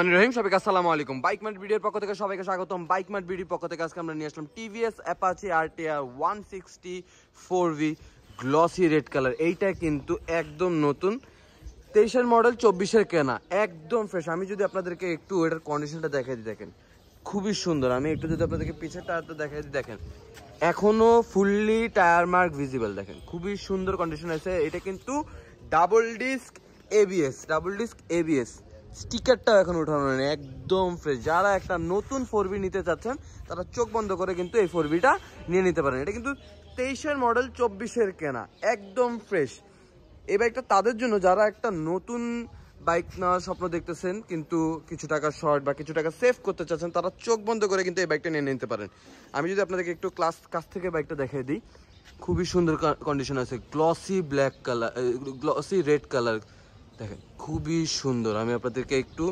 রহমানির রহিম। সবাইকে আসসালামু আলাইকুম। বাইক মার্ট ভিডিওর পক্ষ থেকে সবাইকে স্বাগতম। বাইক মার্ট ভিডিওর পক্ষ থেকে আজকে আমরা নিয়ে আসলাম TVS Apache RTR 160 4V glossy red colour. এইটা কিন্তু একদম নতুন 23-এর মডেল, 24-এর কেনা, একদম ফ্রেশ। আমি যদি আপনাদেরকে একটু এটার কন্ডিশনটা দেখাই দিই, দেখেন খুবই সুন্দর। আমি একটু যদি আপনাদেরকে পিছের টায়ারটা দেখাই দিই, দেখেন এখনো ফুললি টায়ার মার্ক ভিজিবল, দেখেন খুবই সুন্দর কন্ডিশন আছে। এটা কিন্তু ডাবল ডিস্ক এবিএস স্টিকারটাও এখন উঠানো নেই, একদম ফ্রেশ। যারা একটা নতুন 4V নিতে চাচ্ছেন তারা চোখ বন্ধ করে কিন্তু এই 4Vটা নিয়ে নিতে পারেন। এটা কিন্তু 23-এর মডেল, 24-এর কেনা, একদম ফ্রেশ। এই বাইকটা তাদের জন্য যারা একটা নতুন বাইক নেওয়ার স্বপ্ন দেখতেছেন কিন্তু কিছু টাকা শর্ট বা কিছু টাকা সেভ করতে চাচ্ছেন, তারা চোখ বন্ধ করে কিন্তু এই বাইকটা নিয়ে নিতে পারেন। আমি যদি আপনাদেরকে একটু কাছ থেকে বাইকটা দেখিয়ে দিই, খুবই সুন্দর কন্ডিশন আছে। Glossy black colour, glossy red colour, দেখেন খুবই সুন্দর। আমি আপনাদেরকে একটু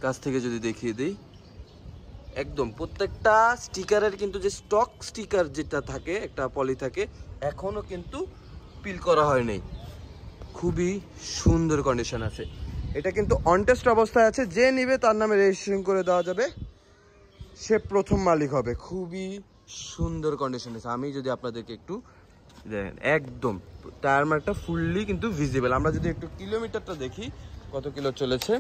কাছ থেকে যদি দেখিয়ে দিই, একদম প্রত্যেকটা স্টিকারের কিন্তু যে স্টক স্টিকার যেটা থাকে, একটা পলি থাকে, এখনো কিন্তু পিল করা হয়নি। খুবই সুন্দর কন্ডিশন আছে। এটা কিন্তু অনটেস্ট অবস্থায় আছে। যে নিবে তার নামে রেজিস্ট্রেশন করে দেওয়া যাবে, সে প্রথম মালিক হবে। খুবই সুন্দর কন্ডিশন আছে। আমি যদি আপনাদেরকে একটু দেখেন, একদম টায়ার মার্কটা ফুললি কিন্তু ভিজিবল। আমরা যদি একটু কিলোমিটারটা দেখি, কত কিলো চলেছে,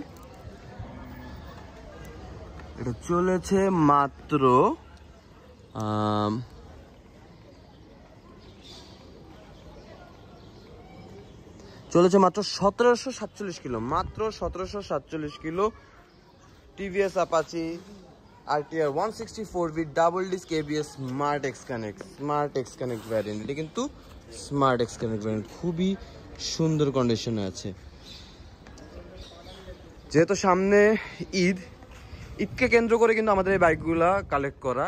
এটা চলেছে মাত্র মাত্র 1747 কিলো, মাত্র 1747 kilo. TVS Apache RTR 160 4V double disc ABS smart x connect variant. এটা কিন্তু স্মার্ট এক্স কানেক্ট ভ্যারিয়েন্ট, খুবই সুন্দর কন্ডিশনে আছে। যেহেতু সামনে ঈদকে কেন্দ্র করে কিন্তু আমাদের এই বাইকগুলা কালেক্ট করা,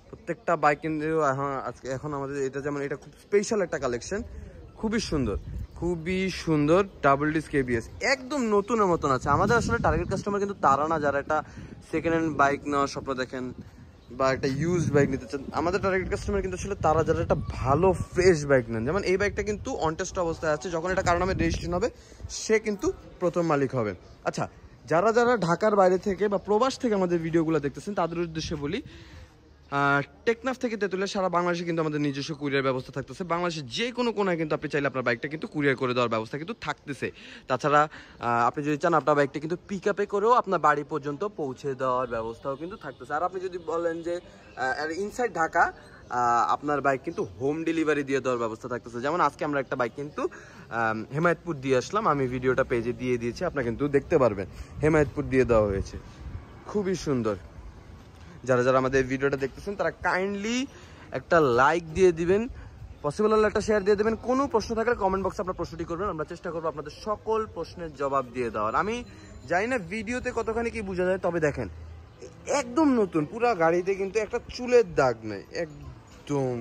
প্রত্যেকটা বাইক কিন্তু এখন আমাদের এটা, যেমন এটা খুব স্পেশাল একটা কালেকশন, খুবই সুন্দর ডাবল ডিস্ক এবিএস, একদম নতুনের মতন আছে। আমাদের আসলে টার্গেট কাস্টমার কিন্তু তারা না যারা একটা সেকেন্ড হ্যান্ড বাইক নেওয়ার স্বপ্ন দেখেন বা একটা ইউজ বাইক নিতে চান। আমাদের টার্গেট কাস্টমার কিন্তু আসলে তারা যারা একটা ভালো ফ্রেশ বাইক নেন। যেমন এই বাইকটা কিন্তু অনটেস্ট অবস্থায় আছে, যখন এটা কারো নামে রেজিস্ট্রেশন হবে সে কিন্তু প্রথম মালিক হবে। আচ্ছা, যারা ঢাকার বাইরে থেকে বা প্রবাস থেকে আমাদের ভিডিওগুলো দেখতেছেন তাদের উদ্দেশ্যে বলি, টেকনাফ থেকে তেতুলিয়া সারা বাংলাদেশে কিন্তু আমাদের নিজস্ব কুরিয়ার ব্যবস্থা থাকতেছে। বাংলাদেশের যে কোনো কোনায় কিন্তু আপনি চাইলে আপনার বাইকটা কিন্তু কুরিয়ার করে দেওয়ার ব্যবস্থা কিন্তু থাকতেছে। তাছাড়া আপনি যদি চান আপনার বাইকটা কিন্তু পিক আপে করেও আপনার বাড়ি পর্যন্ত পৌঁছে দেওয়ার ব্যবস্থাও কিন্তু থাকতেছে। আর আপনি যদি বলেন যে ইনসাইড ঢাকা, আপনার বাইক কিন্তু হোম ডেলিভারি দিয়ে দেওয়ার ব্যবস্থা থাকতেছে। যেমন আজকে আমরা একটা বাইক কিন্তু হেমায়তপুর দিয়ে আসলাম, আমি ভিডিওটা পেজে দিয়ে দিয়েছি, আপনারা কিন্তু দেখতে পারবেন। হেমায়তপুর দিয়ে দেওয়া হয়েছে, খুবই সুন্দর। যারা আমাদের ভিডিওটা দেখতেছেন তারা কাইন্ডলি একটা লাইক দিয়ে দিবেন, পসিবল হলে একটা শেয়ার দিয়ে দেবেন। কোনো প্রশ্ন থাকলে কমেন্ট বক্সে আপনার প্রশ্নটি করবেন, আমরা চেষ্টা করবো আপনাদের সকল প্রশ্নের জবাব দিয়ে দেওয়ার। আমি জানি না ভিডিওতে কতখানি কি বোঝা যায়, তবে দেখেন একদম নতুন, পুরো গাড়িতে কিন্তু একটা চুলের দাগ নেই, একদম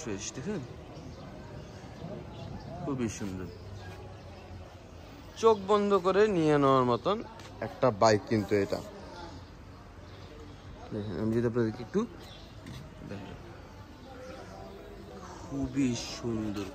ফ্রেশ, দেখেন খুবই সুন্দর, চোখ বন্ধ করে নিয়ে নেওয়ার মতন একটা বাইক কিন্তু এটা। দেখেন আমি যদি আপনাদেরকে একটু দেখেন, খুবই সুন্দর।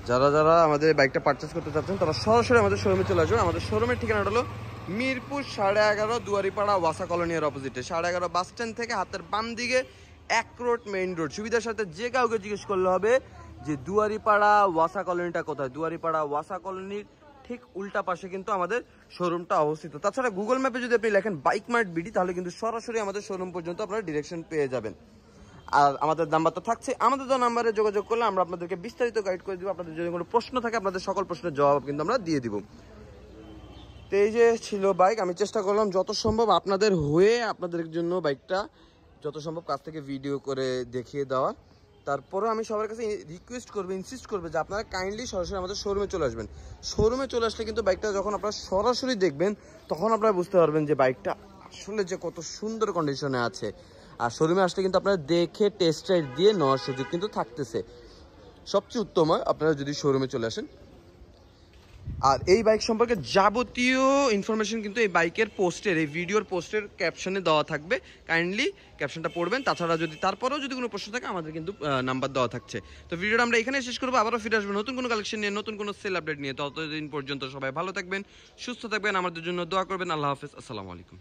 যারা আমাদের বাইকটা পারচেস করতে চাচ্ছেন তারা সরাসরি আমাদের শোরুমে চলে আসবেন। আমাদের শোরুমের ঠিকানাটা হলো মিরপুর 11.5 দুয়ারিপাড়া ওয়াসা কলোনির অপোজিটে, 11.5 বাস স্ট্যান্ড থেকে হাতের বাম দিকে 1 রোড মেইন রোড। সুবিধার সাথে যে কাউকে জিজ্ঞেস করলে হবে যে দুয়ারিপাড়া ওয়াসা কলোনিটা কোথায়। দুয়ারিপাড়া ওয়াসা কলোনির ঠিক উল্টা পাশে কিন্তু আমাদের শোরুমটা অবস্থিত। তাছাড়া গুগল ম্যাপে যদি আপনি লেখেন বাইক মার্ট বিডি, তাহলে কিন্তু সরাসরি আমাদের শোরুম পর্যন্ত আপনারা ডিরেকশন পেয়ে যাবেন। আর আমাদের নাম্বারটা থাকছে, আমাদের নাম্বারে যোগাযোগ করলে আমরা আপনাদেরকে বিস্তারিত গাইড করে দিব। আপনাদের যদি কোনো প্রশ্ন থাকে আপনাদের সকল প্রশ্নের জবাব কিন্তু আমরা দিয়ে দিব। তো এই যে ছিল বাইক, আমি চেষ্টা করলাম যত সম্ভব আপনাদের হয়ে আপনাদের জন্য বাইকটা যত সম্ভব কাছ থেকে ভিডিও করে দেখিয়ে দেওয়া। তারপরে আমি সবার কাছে রিকোয়েস্ট করবো, ইনসিস্ট করবো যে আপনারা কাইন্ডলি সরাসরি আমাদের শোরুমে চলে আসবেন। শোরুমে চলে আসলে কিন্তু বাইকটা যখন আপনারা সরাসরি দেখবেন তখন আপনারা বুঝতে পারবেন যে বাইকটা আসলে যে কত সুন্দর কন্ডিশনে আছে। আর শোরুমে আসলে কিন্তু আপনারা দেখে টেস্ট রাইড দিয়ে নেওয়ার সুযোগ কিন্তু থাকতেছে। সবচেয়ে উত্তম হয় আপনারা যদি শোরুমে চলে আসেন। আর এই বাইক সম্পর্কে যাবতীয় ইনফরমেশন কিন্তু এই বাইকের পোস্টের, এই ভিডিওর পোস্টের ক্যাপশনে দেওয়া থাকবে, কাইন্ডলি ক্যাপশনটা পড়বেন। তাছাড়া যদি তারপরেও যদি কোনো প্রশ্ন থাকে আমাদের কিন্তু নাম্বার দেওয়া থাকছে। তো ভিডিওটা আমরা এখানে শেষ করবো, আবারও ফিরে আসবো নতুন কোনো কালেকশন নিয়ে, নতুন কোনো সেল আপডেট নিয়ে। ততদিন পর্যন্ত সবাই ভালো থাকবেন, সুস্থ থাকবেন, আমাদের জন্য দোয়া করবেন। আল্লাহ হাফেজ, আসসালামু আলাইকুম।